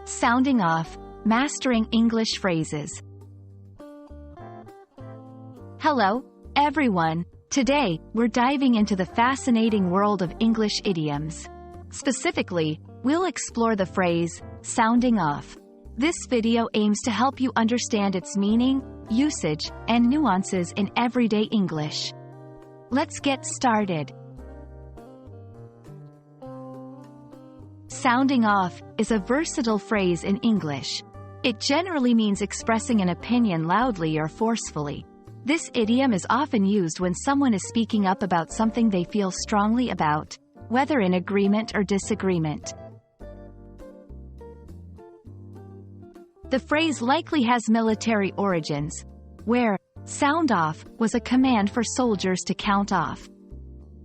Sounding off, mastering English phrases. Hello, everyone. Today, we're diving into the fascinating world of English idioms. Specifically, we'll explore the phrase, sounding off. This video aims to help you understand its meaning, usage, and nuances in everyday English. Let's get started. Sounding off is a versatile phrase in English. It generally means expressing an opinion loudly or forcefully. This idiom is often used when someone is speaking up about something they feel strongly about, whether in agreement or disagreement. The phrase likely has military origins, where sound off was a command for soldiers to count off.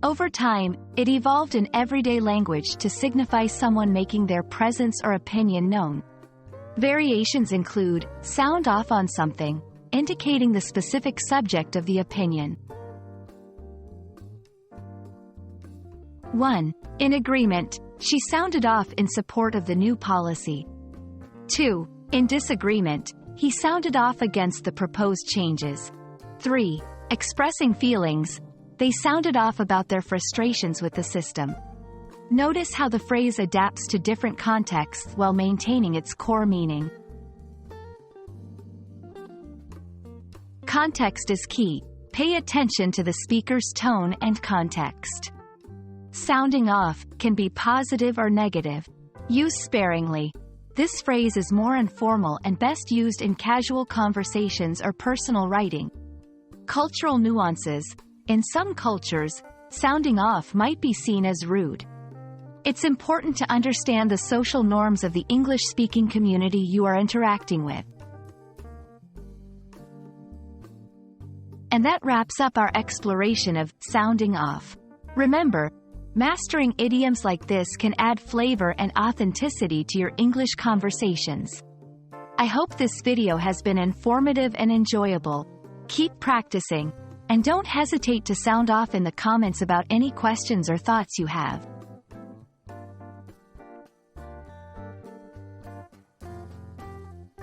Over time, it evolved in everyday language to signify someone making their presence or opinion known. Variations include sound off on something, indicating the specific subject of the opinion. 1. In agreement, she sounded off in support of the new policy. 2. In disagreement, he sounded off against the proposed changes. 3. Expressing feelings, they sounded off about their frustrations with the system. Notice how the phrase adapts to different contexts while maintaining its core meaning. Context is key. Pay attention to the speaker's tone and context. Sounding off can be positive or negative. Use sparingly. This phrase is more informal and best used in casual conversations or personal writing. Cultural nuances. In some cultures, sounding off might be seen as rude. It's important to understand the social norms of the English-speaking community you are interacting with. And that wraps up our exploration of sounding off. Remember, mastering idioms like this can add flavor and authenticity to your English conversations. I hope this video has been informative and enjoyable. Keep practicing, and don't hesitate to sound off in the comments about any questions or thoughts you have.